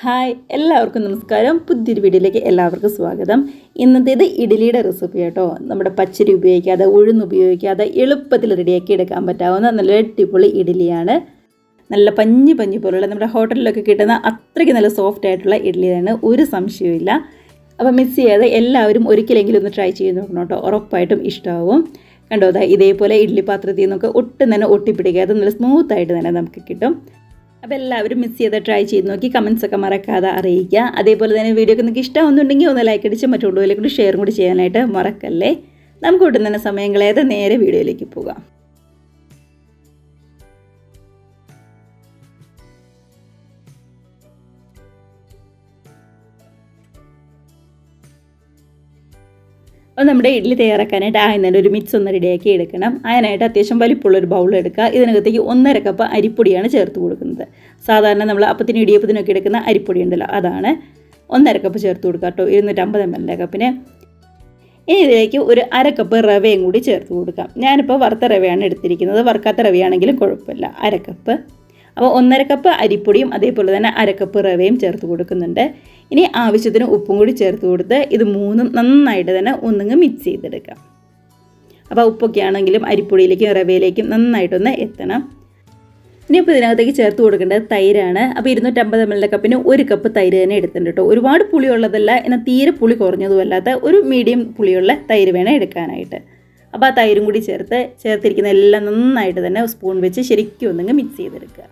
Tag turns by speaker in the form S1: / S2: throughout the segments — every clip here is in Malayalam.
S1: ഹായ് എല്ലാവർക്കും നമസ്കാരം. പുതിയൊരു വീഡിയോയിലേക്ക് എല്ലാവർക്കും സ്വാഗതം. ഇന്നത്തേത് ഇഡ്ഡലിയുടെ റെസിപ്പി കേട്ടോ. നമ്മുടെ പച്ചരി ഉപയോഗിക്കാതെ ഉഴുന്ന് ഉപയോഗിക്കാതെ എളുപ്പത്തിൽ റെഡിയാക്കി എടുക്കാൻ പറ്റാവുന്ന നല്ല അടിപൊളി ഇഡ്ഡലിയാണ്. നല്ല പഞ്ഞി പോലുള്ള നമ്മുടെ ഹോട്ടലിലൊക്കെ കിട്ടുന്ന അത്രയ്ക്ക് നല്ല സോഫ്റ്റ് ആയിട്ടുള്ള ഇഡ്ഡലിയാണ്, ഒരു സംശയവുമില്ല. അപ്പോൾ മിസ് ചെയ്യാതെ എല്ലാവരും ഒരിക്കലെങ്കിലും ഒന്ന് ട്രൈ ചെയ്ത് നോക്കണം കേട്ടോ, ഉറപ്പായിട്ടും ഇഷ്ടമാവും. കണ്ടോ, ഇതേപോലെ ഇഡ്ഡലി പാത്രത്തിൽ നിന്നൊക്കെ ഒട്ടും തന്നെ ഒട്ടിപ്പിടിക്കാതെ നല്ല സ്മൂത്തായിട്ട് തന്നെ നമുക്ക് കിട്ടും. അപ്പോൾ എല്ലാവരും മിസ് ചെയ്ത് ട്രൈ ചെയ്ത് നോക്കി കമൻസൊക്കെ മറക്കാതെ അറിയിക്കുക. അതേപോലെ തന്നെ വീഡിയോ ഒക്കെ നിങ്ങൾക്ക് ഇഷ്ടമാവുന്നുണ്ടെങ്കിൽ ഒന്ന് ലൈക്ക് അടിച്ച് മറ്റുള്ളവരിലേക്ക് കൂടി ഷെയർ കൂടി ചെയ്യാനായിട്ട് മറക്കല്ലേ. നമുക്ക് ഒട്ടും തന്നെ സമയം കളയാതെ നേരെ വീഡിയോയിലേക്ക് പോകാം. അപ്പോൾ നമ്മുടെ ഇഡ്ഡലി തയ്യാറാക്കാനായിട്ട് ആദ്യം ഒരു മിക്സ് ഒന്ന് റെഡിയാക്കി എടുക്കണം. അതിനായിട്ട് അത്യാവശ്യം വലിപ്പമുള്ളൊരു ബൗൾ എടുക്കുക. ഇതിനകത്തേക്ക് 1.5 കപ്പ് അരിപ്പൊടിയാണ് ചേർത്ത് കൊടുക്കുന്നത്. സാധാരണ നമ്മൾ അപ്പത്തിന് ഇടിയപ്പത്തിനൊക്കെ എടുക്കുന്ന അരിപ്പൊടി ഉണ്ടല്ലോ, അതാണ് 1.5 കപ്പ് ചേർത്ത് കൊടുക്കുക കേട്ടോ, 250 ml കപ്പിന്. ഇനി ഇതിലേക്ക് ഒരു 1/2 കപ്പ് റവയും കൂടി ചേർത്ത് കൊടുക്കാം. ഞാനിപ്പോൾ വറുത്ത റവയാണ് എടുത്തിരിക്കുന്നത്, വറുക്കാത്ത റവയാണെങ്കിലും കുഴപ്പമില്ല. 1/2 കപ്പ്. അപ്പോൾ 1.5 കപ്പ് അരിപ്പൊടിയും അതേപോലെ തന്നെ 1/2 കപ്പ് റവയും ചേർത്ത് കൊടുക്കുന്നുണ്ട്. ഇനി ആവശ്യത്തിന് ഉപ്പും കൂടി ചേർത്ത് കൊടുത്ത് ഇത് മൂന്നും നന്നായിട്ട് തന്നെ ഒന്നിങ്ങ് മിക്സ് ചെയ്തെടുക്കാം. അപ്പോൾ ഉപ്പൊക്കെ ആണെങ്കിലും അരിപ്പൊടിയിലേക്കും റവയിലേക്കും നന്നായിട്ടൊന്ന് എത്തണം. ഇനിയിപ്പോൾ ഇതിനകത്തേക്ക് ചേർത്ത് കൊടുക്കേണ്ടത് തൈരാണ്. അപ്പോൾ 250 ml കപ്പിന് 1 കപ്പ് തൈര് തന്നെ എടുത്തിട്ടുണ്ട് കേട്ടോ. ഒരുപാട് പുളിയുള്ളതല്ല, എന്നാൽ തീരെ പുളി കുറഞ്ഞതുമല്ലാത്ത ഒരു മീഡിയം പുളിയുള്ള തൈര് വേണം എടുക്കാനായിട്ട്. അപ്പോൾ ആ തൈരും കൂടി ചേർത്തിരിക്കുന്ന എല്ലാം നന്നായിട്ട് തന്നെ സ്പൂൺ വെച്ച് ശരിക്കും ഒന്നിങ്ങ് മിക്സ് ചെയ്തെടുക്കുക.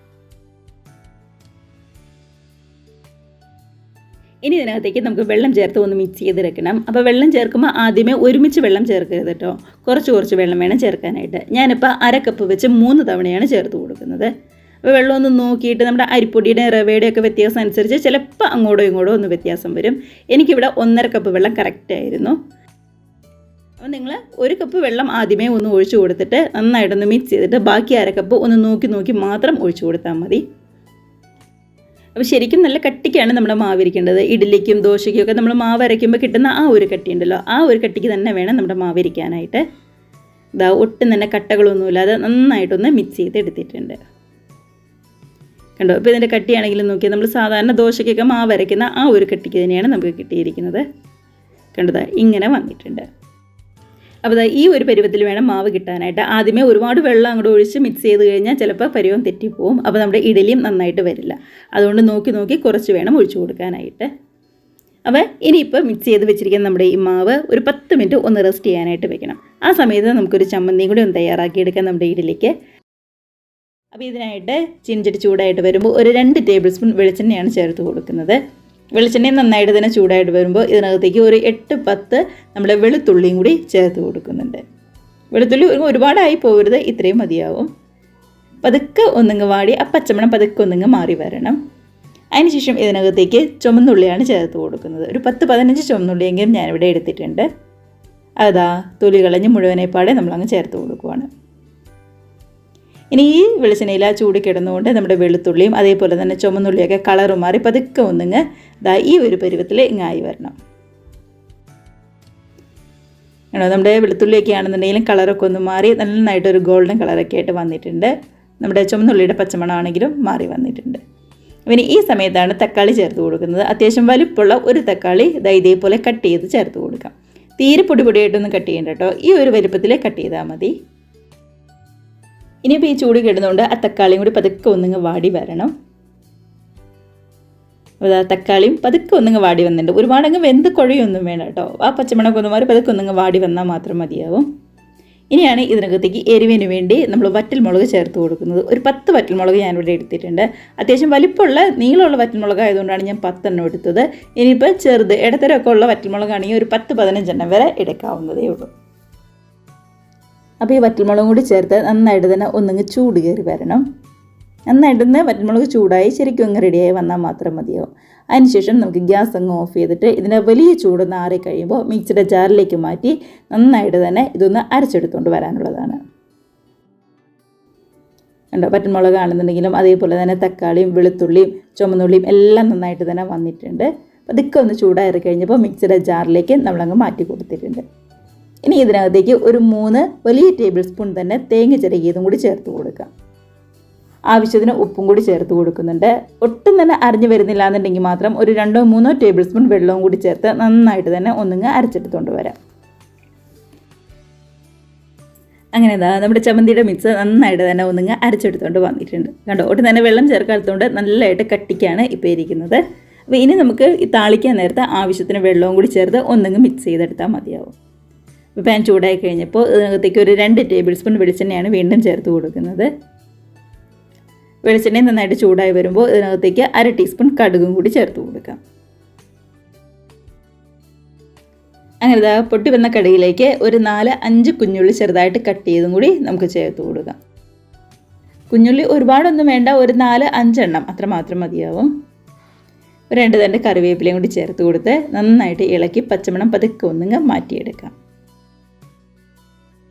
S1: ഇനി ഇതിനകത്തേക്ക് നമുക്ക് വെള്ളം ചേർത്ത് ഒന്ന് മിക്സ് ചെയ്തെടുക്കണം. അപ്പോൾ വെള്ളം ചേർക്കുമ്പോൾ ആദ്യമേ ഒരുമിച്ച് വെള്ളം ചേർക്കരുത് കേട്ടോ, കുറച്ച് വെള്ളം വേണം ചേർക്കാനായിട്ട്. ഞാനിപ്പോൾ 1/2 കപ്പ് വെച്ച് 3 തവണയാണ് ചേർത്ത് കൊടുക്കുന്നത്. അപ്പോൾ വെള്ളം ഒന്ന് നോക്കിയിട്ട് നമ്മുടെ അരിപ്പൊടിയുടെ റവയുടെ ഒക്കെ വ്യത്യാസം അനുസരിച്ച് ചിലപ്പോൾ അങ്ങോട്ടോ ഇങ്ങോട്ടോ ഒന്ന് വ്യത്യാസം വരും. എനിക്കിവിടെ 1.5 കപ്പ് വെള്ളം കറക്റ്റായിരുന്നു. അപ്പോൾ നിങ്ങൾ 1 കപ്പ് വെള്ളം ആദ്യമേ ഒന്ന് ഒഴിച്ചു കൊടുത്തിട്ട് നന്നായിട്ടൊന്ന് മിക്സ് ചെയ്തിട്ട് ബാക്കി 1/2 കപ്പ് ഒന്ന് നോക്കി മാത്രം ഒഴിച്ചു കൊടുത്താൽ മതി. അപ്പോൾ ശരിക്കും നല്ല കട്ടിക്കാണ് നമ്മുടെ മാവ് ഇരിക്കേണ്ടത്. ഇഡ്ഡലിക്കും ദോശയ്ക്കും ഒക്കെ നമ്മൾ മാവ് അരയ്ക്കുമ്പോൾ കിട്ടുന്ന ആ ഒരു കട്ടി ഉണ്ടല്ലോ, ആ ഒരു കട്ടിക്ക് തന്നെ വേണം നമ്മുടെ മാവ് ഇരിക്കാനായിട്ട്. ഒട്ടും തന്നെ കട്ടകളൊന്നുമില്ലാതെ നന്നായിട്ടൊന്ന് മിക്സ് ചെയ്ത് എടുത്തിട്ടുണ്ട്. കണ്ടോ, ഇപ്പോൾ ഇതിൻ്റെ കട്ടിയാണെങ്കിലും നോക്കിയാൽ നമ്മൾ സാധാരണ ദോശയ്ക്കൊക്കെ മാവ് അരയ്ക്കുന്ന ആ ഒരു കട്ടിക്ക് തന്നെയാണ് നമുക്ക് കിട്ടിയിരിക്കുന്നത്. കണ്ടോ, ഇങ്ങനെ വന്നിട്ടുണ്ട്. അപ്പോൾ ഈ ഒരു പരുവത്തിൽ വേണം മാവ് കിട്ടാനായിട്ട്. ആദ്യമേ ഒരുപാട് വെള്ളം അങ്ങോട്ട് ഒഴിച്ച് മിക്സ് ചെയ്ത് കഴിഞ്ഞാൽ ചിലപ്പോൾ പരുവം തെറ്റിപ്പോവും. അപ്പോൾ നമ്മുടെ ഇഡലിയും നന്നായിട്ട് വരില്ല. അതുകൊണ്ട് നോക്കി കുറച്ച് വേണം ഒഴിച്ചു കൊടുക്കാനായിട്ട്. അപ്പോൾ ഇനിയിപ്പോൾ മിക്സ് ചെയ്ത് വെച്ചിരിക്കുന്ന നമ്മുടെ ഈ മാവ് ഒരു 10 മിനിറ്റ് ഒന്ന് റെസ്റ്റ് ചെയ്യാനായിട്ട് വെക്കണം. ആ സമയത്ത് നമുക്കൊരു ചമ്മന്തിയും കൂടി ഒന്ന് തയ്യാറാക്കിയെടുക്കാം നമ്മുടെ ഇഡലിക്ക്. അപ്പോൾ ഇതിനായിട്ട് ചീനച്ചട്ടി ചൂടായിട്ട് വരുമ്പോൾ ഒരു 2 ടേബിൾ സ്പൂൺ വെളിച്ചെണ്ണയാണ് ചേർത്ത് കൊടുക്കുന്നത്. വെളിച്ചെണ്ണ നന്നായിട്ട് തന്നെ ചൂടായിട്ട് വരുമ്പോൾ ഇതിനകത്തേക്ക് ഒരു 8-10 നമ്മുടെ വെളുത്തുള്ളിയും കൂടി ചേർത്ത് കൊടുക്കുന്നുണ്ട്. വെളുത്തുള്ളി ഒരുപാടായി പോകരുത്, ഇത്രയും മതിയാവും. പതുക്കെ ഒന്നിങ്ങ് വാടി ആ പച്ചമണം പതുക്കെ ഒന്നിങ്ങ് മാറി വരണം. അതിനുശേഷം ഇതിനകത്തേക്ക് ചുമന്നുള്ളിയാണ് ചേർത്ത് കൊടുക്കുന്നത്. ഒരു 10-15 ചുമന്നുള്ളിയെങ്കിലും ഞാനിവിടെ എടുത്തിട്ടുണ്ട്. തൊലി കളഞ്ഞ് മുഴുവനേപ്പാടെ നമ്മളങ്ങ് ചേർത്ത് കൊടുക്കുവാണ്. ഇനി ഈ വെളിച്ചെണ്ണയിൽ ആ ചൂടി കിടന്നുകൊണ്ട് നമ്മുടെ വെളുത്തുള്ളിയും അതേപോലെ തന്നെ ചുമന്നുള്ളിയൊക്കെ കളറ് മാറി പതുക്കെ ഒന്നിങ്ങ് ഈ ഒരു പരുവത്തിൽ ഇങ്ങായി വരണം. നമ്മുടെ വെളുത്തുള്ളിയൊക്കെ ആണെന്നുണ്ടെങ്കിലും കളറൊക്കെ ഒന്ന് മാറി നന്നായിട്ടൊരു ഗോൾഡൻ കളറൊക്കെ ആയിട്ട് വന്നിട്ടുണ്ട്. നമ്മുടെ ചുമന്നുള്ളിയുടെ പച്ചമണമാണെങ്കിലും മാറി വന്നിട്ടുണ്ട്. പിന്നെ ഈ സമയത്താണ് തക്കാളി ചേർത്ത് കൊടുക്കുന്നത്. അത്യാവശ്യം വലിപ്പമുള്ള ഒരു തക്കാളി ഇതേപോലെ കട്ട് ചെയ്ത് ചേർത്ത് കൊടുക്കാം. തീരെ പൊടിയായിട്ടൊന്നും കട്ട് ചെയ്യേണ്ട കേട്ടോ, ഈ ഒരു വലിപ്പത്തിൽ കട്ട് ചെയ്താൽ മതി. ഇനിയിപ്പോൾ ഈ ചൂട് കിടന്നുകൊണ്ട് ആ തക്കാളിയും കൂടി പതുക്കെ ഒന്നിങ്ങ് വാടി വരണം. അപ്പോൾ തക്കാളിയും പതുക്കെ ഒന്നിങ്ങ് വാടി വന്നിട്ടുണ്ട്. ഒരുപാടങ്ങ് വെന്ത് കുഴയൊന്നും വേണം കേട്ടോ. ആ പച്ചമണമൊക്കെ ഒന്ന് മാറി പതുക്കെ ഒന്നിങ്ങ് വാടി വന്നാൽ മാത്രം മതിയാവും. ഇനിയാണ് ഇതിനകത്തേക്ക് എരിവിന് വേണ്ടി നമ്മൾ വറ്റൽമുളക് ചേർത്ത് കൊടുക്കുന്നത്. ഒരു 10 വറ്റൽമുളക് ഞാനിവിടെ എടുത്തിട്ടുണ്ട്. അത്യാവശ്യം വലിപ്പമുള്ള നീളമുള്ള വറ്റൽമുളക് ആയതുകൊണ്ടാണ് ഞാൻ 10 എണ്ണം എടുത്തത്. ഇനിയിപ്പോൾ ചെറുത് ഇടത്തരമൊക്കെ ഉള്ള വറ്റൽമുളകാണെങ്കിൽ ഒരു 10-15 എണ്ണം വരെ എടുക്കാവുന്നതേ ഉള്ളൂ. അപ്പോൾ ഈ വറ്റൽമുളകും കൂടി ചേർത്ത് നന്നായിട്ട് തന്നെ ഒന്നിങ്ങ് ചൂട് കയറി വരണം. നന്നായിട്ടൊന്ന് വറ്റൽമുളക് ചൂടായി ശരിക്കും അങ്ങ് റെഡിയായി വന്നാൽ മാത്രം മതിയാവും. അതിനുശേഷം നമുക്ക് ഗ്യാസ് അങ്ങ് ഓഫ് ചെയ്തിട്ട് ഇതിൻ്റെ വലിയ ചൂടൊന്ന് ആറി കഴിയുമ്പോൾ മിക്സിയുടെ ജാറിലേക്ക് മാറ്റി നന്നായിട്ട് തന്നെ ഇതൊന്ന് അരച്ചെടുത്തുകൊണ്ട് വരാനുള്ളതാണ്. കണ്ടോ, വറ്റൽമുളകാണെന്നുണ്ടെങ്കിലും അതേപോലെ തന്നെ തക്കാളിയും വെളുത്തുള്ളിയും ചുമന്നുള്ളിയും എല്ലാം നന്നായിട്ട് തന്നെ വന്നിട്ടുണ്ട്. അതൊക്കെ ഒന്ന് ചൂടാറി കഴിഞ്ഞപ്പോൾ മിക്സിയുടെ ജാറിലേക്ക് നമ്മളങ്ങ് മാറ്റി കൊടുത്തിട്ടുണ്ട്. ഇനി ഇതിനകത്തേക്ക് ഒരു 3 വലിയ ടേബിൾ സ്പൂൺ തന്നെ തേങ്ങ ചിരകിയതും കൂടി ചേർത്ത് കൊടുക്കാം. ആവശ്യത്തിന് ഉപ്പും കൂടി ചേർത്ത് കൊടുക്കുന്നുണ്ട്. ഒട്ടും തന്നെ അരിഞ്ഞു വരുന്നില്ല എന്നുണ്ടെങ്കിൽ മാത്രം ഒരു 2-3 ടേബിൾ സ്പൂൺ വെള്ളവും കൂടി ചേർത്ത് നന്നായിട്ട് തന്നെ ഒന്നിങ്ങ് അരച്ചെടുത്തുകൊണ്ട് വരാം. അങ്ങനെ നമ്മുടെ ചമ്മന്തിയുടെ മിക്സ് നന്നായിട്ട് തന്നെ ഒന്നിങ്ങ് അരച്ചെടുത്തുകൊണ്ട് വന്നിട്ടുണ്ട്. കണ്ടോ, ഒട്ടും തന്നെ വെള്ളം ചേർക്കാത്തതുകൊണ്ട് നല്ലതായിട്ട് കട്ടിക്കാണ് ഇപ്പോൾ ഇരിക്കുന്നത്. അപ്പോൾ ഇനി നമുക്ക് ഈ താളിക്കാൻ നേരത്തെ ആവശ്യത്തിന് വെള്ളവും കൂടി ചേർത്ത് ഒന്നിങ്ങ് മിക്സ് ചെയ്തെടുത്താൽ മതിയാവും. ഇപ്പോൾ പാൻ ചൂടായി കഴിഞ്ഞപ്പോൾ ഇതിനകത്തേക്ക് ഒരു 2 ടേബിൾ സ്പൂൺ വെളിച്ചെണ്ണയാണ് വീണ്ടും ചേർത്ത് കൊടുക്കുന്നത്. വെളിച്ചെണ്ണ നന്നായിട്ട് ചൂടായി വരുമ്പോൾ ഇതിനകത്തേക്ക് 1/2 ടീസ്പൂൺ കടുകും കൂടി ചേർത്ത് കൊടുക്കാം. അങ്ങനെ പൊട്ടി വന്ന കടുകിലേക്ക് ഒരു 4-5 കുഞ്ഞുള്ളി ചെറുതായിട്ട് കട്ട് ചെയ്തും കൂടി നമുക്ക് ചേർത്ത് കൊടുക്കാം. കുഞ്ഞുള്ളി ഒരുപാടൊന്നും വേണ്ട, ഒരു 4-5 എണ്ണം അത്രമാത്രം മതിയാവും. 2 തണ്ട് കറിവേപ്പിലയും കൂടി ചേർത്ത് കൊടുത്ത് നന്നായിട്ട് ഇളക്കി പച്ചമണം പതുക്കെ ഒന്നിങ്ങ് മാറ്റിയെടുക്കാം.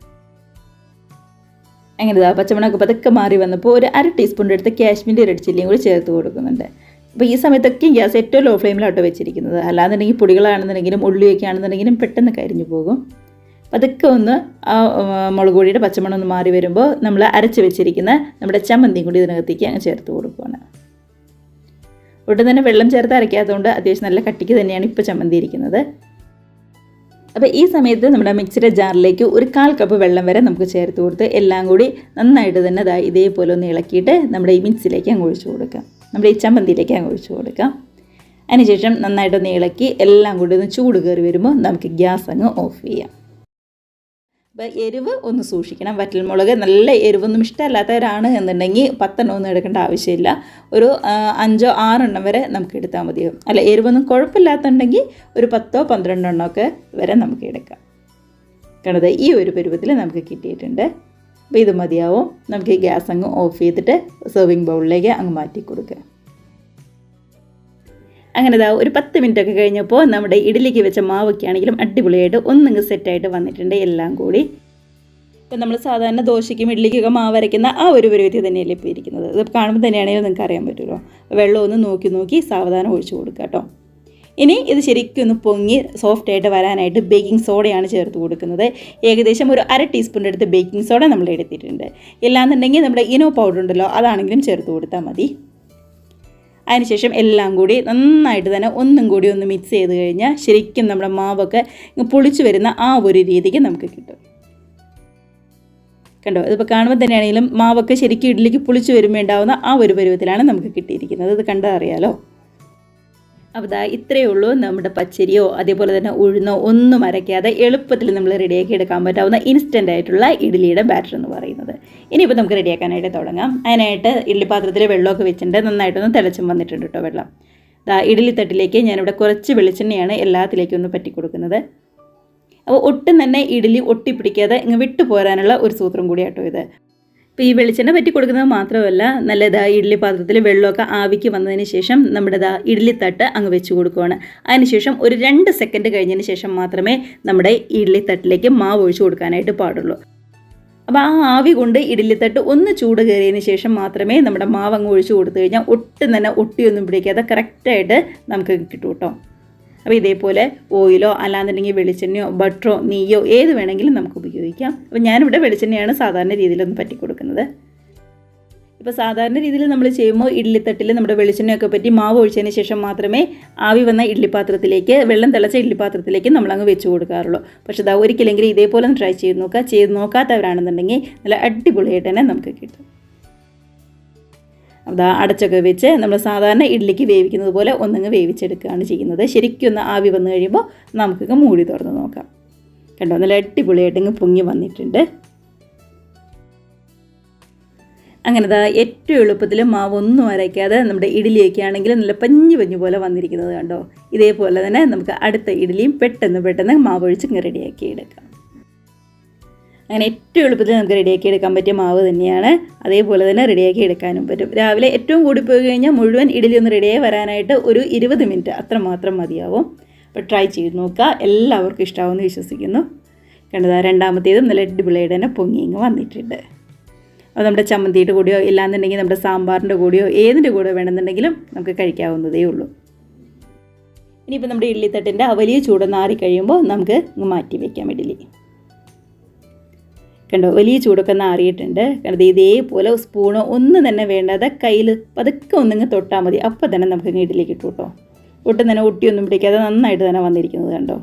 S1: അങ്ങനെ പച്ചമണമൊക്കെ പതുക്കെ മാറി വന്നപ്പോൾ ഒരു 1/2 ടീസ്പൂണിൻ്റെ അടുത്ത് കാശ്മീരി റെഡ് ചില്ലിയും കൂടി ചേർത്ത് കൊടുക്കുന്നുണ്ട്. അപ്പോൾ ഈ സമയത്തൊക്കെ ഗ്യാസ് ഏറ്റവും ലോ ഫ്ലെയിമിലോട്ട് വെച്ചിരിക്കുന്നത്. അല്ലാന്നുണ്ടെങ്കിൽ പൊടികളാണെന്നുണ്ടെങ്കിലും ഉള്ളിയൊക്കെ ആണെന്നുണ്ടെങ്കിലും പെട്ടെന്ന് കരിഞ്ഞു പോകും. പതുക്കെ ഒന്ന് ആ മുളക് പൊടിയുടെ പച്ചമണം ഒന്ന് മാറി വരുമ്പോൾ നമ്മൾ അരച്ച് വെച്ചിരിക്കുന്ന നമ്മുടെ ചമ്മന്തിയും കൂടി ഇതിനകത്തേക്ക് അങ്ങ് ചേർത്ത് കൊടുക്കുകയാണ്. ഒട്ടും തന്നെ വെള്ളം ചേർത്ത് അരയ്ക്കാത്തതുകൊണ്ട് അത്യാവശ്യം നല്ല കട്ടിക്ക് തന്നെയാണ് ഇപ്പോൾ ചമ്മന്തി ഇരിക്കുന്നത്. അപ്പോൾ ഈ സമയത്ത് നമ്മുടെ മിക്സിയുടെ ജാറിലേക്ക് ഒരു 1/4 കപ്പ് വെള്ളം വരെ നമുക്ക് ചേർത്ത് കൊടുത്ത് എല്ലാം കൂടി നന്നായിട്ട് തന്നെ ഇതേപോലെ ഒന്ന് ഇളക്കിയിട്ട് നമ്മുടെ ഈ മിക്സിയിലേക്ക് അങ്ങ് ഒഴിച്ചു കൊടുക്കാം. നമ്മുടെ ഈ ചമ്മന്തിയിലേക്ക് അങ്ങ് ഒഴിച്ചു കൊടുക്കാം. അതിനുശേഷം നന്നായിട്ടൊന്ന് ഇളക്കി എല്ലാം കൂടി ഒന്ന് ചൂട് കയറി വരുമ്പോൾ നമുക്ക് ഗ്യാസ് അങ്ങ് ഓഫ് ചെയ്യാം. അപ്പോൾ എരിവ് ഒന്ന് സൂക്ഷിക്കണം. വറ്റൽമുളക് നല്ല എരിവൊന്നും ഇഷ്ടമല്ലാത്തവരാണ് എന്നുണ്ടെങ്കിൽ 10 ഒന്നും എടുക്കേണ്ട ആവശ്യമില്ല. ഒരു 5-6 വരെ നമുക്ക് എടുത്താൽ മതിയാവും. അല്ല, എരിവൊന്നും കുഴപ്പമില്ലാത്തുണ്ടെങ്കിൽ ഒരു 10-12 വരെ നമുക്ക് എടുക്കാം. കണ്ടത് ഈ ഒരു പരുവത്തിൽ നമുക്ക് കിട്ടിയിട്ടുണ്ട്. അപ്പോൾ ഇത് മതിയാവും. നമുക്ക് ഈ ഗ്യാസ് അങ്ങ് ഓഫ് ചെയ്തിട്ട് സെർവിങ് ബൗളിലേക്ക് അങ്ങ് മാറ്റി കൊടുക്കുക. അങ്ങനെ ഒരു 10 മിനിറ്റൊക്കെ കഴിഞ്ഞപ്പോൾ നമ്മുടെ ഇഡ്ഡലിക്ക് വെച്ച മാവൊക്കെ ആണെങ്കിലും അടിപൊളിയായിട്ട് ഒന്നിങ്ങ് സെറ്റായിട്ട് വന്നിട്ടുണ്ട് എല്ലാം കൂടി. ഇപ്പം നമ്മൾ സാധാരണ ദോശയ്ക്കും ഇഡ്ഡലിക്കൊക്കെ മാവ് അരയ്ക്കുന്ന ആ ഒരു പരുവത്തിൽ തന്നെയല്ലേ ഇപ്പോൾ ഇരിക്കുന്നത്. ഇത് കാണുമ്പോൾ തന്നെയാണെങ്കിലും നിങ്ങൾക്ക് അറിയാൻ പറ്റുമല്ലോ. വെള്ളം ഒന്ന് നോക്കി സാവധാനം ഒഴിച്ചു കൊടുക്കുക കേട്ടോ. ഇനി ഇത് ശരിക്കും ഒന്ന് പൊങ്ങി സോഫ്റ്റായിട്ട് വരാനായിട്ട് ബേക്കിംഗ് സോഡയാണ് ചേർത്ത് കൊടുക്കുന്നത്. ഏകദേശം ഒരു 1/2 ടീസ്പൂണിൻ്റെ അടുത്ത് ബേക്കിംഗ് സോഡ നമ്മൾ എടുത്തിട്ടുണ്ട്. ഇല്ലാന്നുണ്ടെങ്കിൽ നമ്മുടെ ഇനോ പൗഡർ ഉണ്ടല്ലോ, അതാണെങ്കിലും ചേർത്ത് കൊടുത്താൽ മതി. അതിനുശേഷം എല്ലാം കൂടി നന്നായിട്ട് തന്നെ ഒന്നും കൂടി ഒന്ന് മിക്സ് ചെയ്ത് കഴിഞ്ഞാൽ ശരിക്കും നമ്മുടെ മാവൊക്കെ പൊളിച്ചു വരുന്ന ആ ഒരു രീതിക്ക് നമുക്ക് കിട്ടും. കണ്ടോ, ഇതിപ്പോൾ കാണുമ്പോൾ തന്നെയാണെങ്കിലും മാവൊക്കെ ശരിക്കും ഇഡ്ഡലിക്ക് പൊളിച്ചു വരുമ്പോൾ ഉണ്ടാവുന്ന ആ ഒരു പരുവത്തിലാണ് നമുക്ക് കിട്ടിയിരിക്കുന്നത്. ഇത് കണ്ടാൽ അറിയാലോ. അപ്പോൾ ഇത്രയേ ഉള്ളൂ നമ്മുടെ പച്ചരിയോ അതേപോലെ തന്നെ ഉഴുന്നോ ഒന്നും അരയ്ക്കാതെ എളുപ്പത്തിൽ നമ്മൾ റെഡിയാക്കി എടുക്കാൻ പറ്റാവുന്ന ഇൻസ്റ്റൻ്റ് ആയിട്ടുള്ള ഇഡ്ഡലിയുടെ ബാറ്റർ എന്ന് പറയുന്നത്. ഇനിയിപ്പോൾ നമുക്ക് റെഡിയാക്കാനായിട്ട് തുടങ്ങാം. അതിനായിട്ട് ഇഡ്ഡലി പാത്രത്തിൽ വെള്ളമൊക്കെ വെച്ചിട്ടുണ്ട്. നന്നായിട്ടൊന്ന് തിളച്ചും വന്നിട്ടുണ്ട് കേട്ടോ വെള്ളം. ഇഡ്ഡലി തട്ടിലേക്ക് ഞാനിവിടെ കുറച്ച് വെളിച്ചെണ്ണയാണ് എല്ലാത്തിലേക്കും ഒന്ന് പറ്റി കൊടുക്കുന്നത്. അപ്പോൾ ഒട്ടും തന്നെ ഇഡ്ഡലി ഒട്ടിപ്പിടിക്കാതെ ഇങ്ങ് വിട്ടു പോരാനുള്ള ഒരു സൂത്രം കൂടിയാട്ടോ ഇത്. ഇപ്പോൾ ഈ വെളിച്ചെണ്ണ പറ്റി കൊടുക്കുന്നത് മാത്രമല്ല, നല്ല ഇഡ്ഡലി പാത്രത്തിൽ വെള്ളമൊക്കെ ആവിക്ക് വന്നതിന് ശേഷം നമ്മുടെ ഇഡ്ഡലി തട്ട് അങ്ങ് വെച്ച് കൊടുക്കുകയാണ്. അതിനുശേഷം ഒരു 2 സെക്കൻഡ് കഴിഞ്ഞതിന് ശേഷം മാത്രമേ നമ്മുടെ ഇഡ്ഡലി തട്ടിലേക്ക് മാവ് ഒഴിച്ചു കൊടുക്കാനായിട്ട് പാടുള്ളൂ. അപ്പോൾ ആ ആവി കൊണ്ട് ഇഡ്ഡലി തട്ട് ഒന്ന് ചൂട് കയറിയതിന് ശേഷം മാത്രമേ നമ്മുടെ മാവ് അങ്ങ് ഒഴിച്ചു കൊടുത്തു കഴിഞ്ഞാൽ ഒട്ടും തന്നെ ഒട്ടിയൊന്നും പിടിക്കാതെ കറക്റ്റായിട്ട് നമുക്ക് കിട്ടും കേട്ടോ. അപ്പോൾ ഇതേപോലെ ഓയിലോ അല്ലാന്നുണ്ടെങ്കിൽ വെളിച്ചെണ്ണയോ ബട്ടറോ നെയ്യോ ഏത് വേണമെങ്കിലും നമുക്ക് ഉപയോഗിക്കാം. അപ്പോൾ ഞാനിവിടെ വെളിച്ചെണ്ണയാണ് സാധാരണ രീതിയിലൊന്ന് പറ്റി കൊടുക്കുന്നത്. ഇപ്പോൾ സാധാരണ രീതിയിൽ നമ്മൾ ചെയ്യുമ്പോൾ ഇഡ്ഡലിത്തട്ടിൽ നമ്മുടെ വെളിച്ചെണ്ണയൊക്കെ പറ്റി മാവ് ഒഴിച്ചതിന് ശേഷം മാത്രമേ ആവി വന്ന ഇഡ്ഡലി പാത്രത്തിലേക്ക് വെള്ളം തിളച്ച ഇഡ്ഡലി പാത്രത്തിലേക്ക് നമ്മളങ്ങ് വെച്ച് കൊടുക്കാറുള്ളൂ. പക്ഷേ ഒരിക്കലെങ്കിലും ഇതേപോലെ ഒന്ന് ട്രൈ ചെയ്ത് നോക്കുക. ചെയ്ത് നോക്കാത്തവരാണെന്നുണ്ടെങ്കിൽ നല്ല അടിപൊളിയായിട്ട് തന്നെ നമുക്ക് കിട്ടും. അടച്ചൊക്കെ വെച്ച് നമ്മൾ സാധാരണ ഇഡ്ഡലിക്ക് വേവിക്കുന്നത് പോലെ ഒന്നങ്ങ് വേവിച്ചെടുക്കുകയാണ് ചെയ്യുന്നത്. ശരിക്കും ഒന്ന് ആവി വന്നു കഴിയുമ്പോൾ നമുക്കൊക്കെ മൂടി തുറന്ന് നോക്കാം. കണ്ടോ, നല്ല അടിപൊളിയായിട്ട് ഇങ്ങ് പൊങ്ങി വന്നിട്ടുണ്ട്. അങ്ങനെ ഏറ്റവും എളുപ്പത്തിൽ മാവൊന്നും അരയ്ക്കാതെ നമ്മുടെ ഇഡ്ഡലിയൊക്കെ ആണെങ്കിൽ നല്ല പഞ്ഞു പോലെ വന്നിരിക്കുന്നത് കണ്ടോ. ഇതേപോലെ തന്നെ നമുക്ക് അടുത്ത ഇഡ്ഡലിയും പെട്ടെന്ന് മാവൊഴിച്ച് ഇങ്ങ് റെഡിയാക്കി എടുക്കാം. അങ്ങനെ ഏറ്റവും എളുപ്പത്തിൽ നമുക്ക് റെഡിയാക്കി എടുക്കാൻ പറ്റിയ മാവ് തന്നെയാണ്. അതേപോലെ തന്നെ റെഡിയാക്കി എടുക്കാനും പറ്റും. രാവിലെ ഏറ്റവും കൂടി പോയി കഴിഞ്ഞാൽ മുഴുവൻ ഇഡ്ഡലി ഒന്ന് റെഡിയായി വരാനായിട്ട് ഒരു 20 മിനിറ്റ് അത്രമാത്രം മതിയാവും. അപ്പോൾ ട്രൈ ചെയ്ത് നോക്കുക. എല്ലാവർക്കും ഇഷ്ടമാവുമെന്ന് വിശ്വസിക്കുന്നു. കണ്ടതാ രണ്ടാമത്തേതും നല്ല അടിപൊളിയായിട്ട് തന്നെ പൊങ്ങിങ്ങ് വന്നിട്ടുണ്ട്. അപ്പോൾ നമ്മുടെ ചമ്മന്തിയുടെ കൂടെയോ ഇല്ലാന്നുണ്ടെങ്കിൽ നമ്മുടെ സാമ്പാറിൻ്റെ കൂടെയോ ഏതിൻ്റെ കൂടെ വേണമെന്നുണ്ടെങ്കിലും നമുക്ക് കഴിക്കാവുന്നതേ ഉള്ളൂ. ഇനിയിപ്പോൾ നമ്മുടെ ഇഡ്ഡലി തട്ടിൻ്റെ വലിയ ചൂടൊന്ന് ആറി കഴിയുമ്പോൾ നമുക്ക് മാറ്റി വയ്ക്കാം ഇഡ്ഡലി. കണ്ടോ വലിയ ചൂടൊക്കെ ഒന്ന് ആറിയിട്ടുണ്ട്. കണ്ടത് ഇതേപോലെ സ്പൂണോ ഒന്നും തന്നെ വേണ്ടാതെ കയ്യിൽ പതുക്കെ ഒന്നിങ്ങ് തൊട്ടാൽ മതി. അപ്പോൾ തന്നെ നമുക്ക് ഇഡ്ഡലിക്ക് കിട്ടും കേട്ടോ. ഒട്ടും തന്നെ ഒട്ടിയൊന്നും പിടിക്കാതെ നന്നായിട്ട് തന്നെ വന്നിരിക്കുന്നത് കണ്ടോ.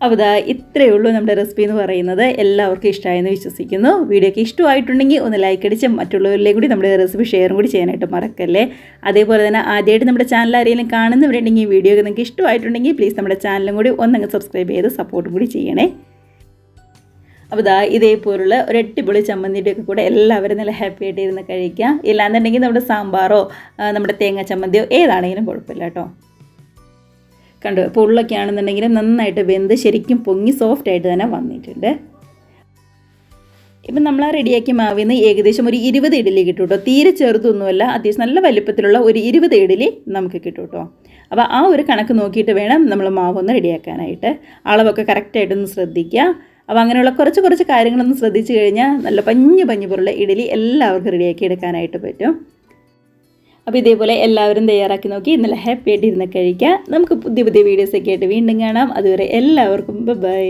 S1: അപ്പോൾ ഇതാ ഇത്രയേ ഉള്ളൂ നമ്മുടെ റെസിപ്പി എന്ന് പറയുന്നത്. എല്ലാവർക്കും ഇഷ്ടമായെന്ന് വിശ്വസിക്കുന്നു. വീഡിയോക്ക് ഇഷ്ടമായിട്ടുണ്ടെങ്കിൽ ഒന്ന് ലൈക്ക് അടിച്ച് മറ്റുള്ളവരിലേക്ക് കൂടി നമ്മുടെ റെസിപ്പി ഷെയറും കൂടി ചെയ്യാനായിട്ട് മറക്കല്ലേ. അതേപോലെ തന്നെ ആദ്യമായിട്ട് നമ്മുടെ ചാനൽ ആരെങ്കിലും കാണുന്നവരുണ്ടെങ്കിൽ ഈ വീഡിയോ നിങ്ങൾക്ക് ഇഷ്ടമായിട്ടുണ്ടെങ്കിൽ പ്ലീസ് നമ്മുടെ ചാനലും കൂടി ഒന്നങ്ങ് സബ്സ്ക്രൈബ് ചെയ്ത് സപ്പോർട്ടും കൂടി ചെയ്യണേ. അപ്പോൾ ഇതാ ഇതേപോലുള്ള ഒരു അടിപൊളി ചമ്മന്തിയുടെയൊക്കെ കൂടെ എല്ലാവരും നല്ല ഹാപ്പി ആയിട്ട് ഇരുന്ന് കഴിക്കാം. ഇല്ലാന്നുണ്ടെങ്കിൽ നമ്മുടെ സാമ്പാറോ നമ്മുടെ തേങ്ങ ചമ്മന്തിയോ ഏതാണെങ്കിലും കുഴപ്പമില്ല കേട്ടോ. കണ്ടു ഇപ്പോൾ ഉള്ളൊക്കെ ആണെന്നുണ്ടെങ്കിലും നന്നായിട്ട് വെന്ത് ശരിക്കും പൊങ്ങി സോഫ്റ്റായിട്ട് തന്നെ വന്നിട്ടുണ്ട്. ഇപ്പം നമ്മൾ റെഡിയാക്കിയ മാവിൽ നിന്ന് ഏകദേശം ഒരു 20 ഇഡ്ഡലി കിട്ടും കേട്ടോ. തീരെ ചെറുതൊന്നുമല്ല, അത്യാവശ്യം നല്ല വലിപ്പത്തിലുള്ള ഒരു 20 ഇഡ്ഡലി നമുക്ക് കിട്ടും കേട്ടോ. അപ്പോൾ ആ ഒരു കണക്ക് നോക്കിയിട്ട് വേണം നമ്മൾ മാവൊന്ന് റെഡിയാക്കാനായിട്ട്. അളവൊക്കെ കറക്റ്റായിട്ടൊന്ന് ശ്രദ്ധിക്കുക. അപ്പോൾ അങ്ങനെയുള്ള കുറച്ച് കാര്യങ്ങളൊന്നും ശ്രദ്ധിച്ചു കഴിഞ്ഞാൽ നല്ല പഞ്ഞു പോലുള്ള ഇഡ്ഡലി എല്ലാവർക്കും റെഡിയാക്കി എടുക്കാനായിട്ട് പറ്റും. അപ്പോൾ ഇതേപോലെ എല്ലാവരും തയ്യാറാക്കി നോക്കി നല്ല ഹാപ്പി ആയിട്ട് ഇരുന്ന് കഴിക്കുക. നമുക്ക് പുതിയ വീഡിയോസൊക്കെ ആയിട്ട് വീണ്ടും കാണാം. അതുവരെ എല്ലാവർക്കും ബൈ.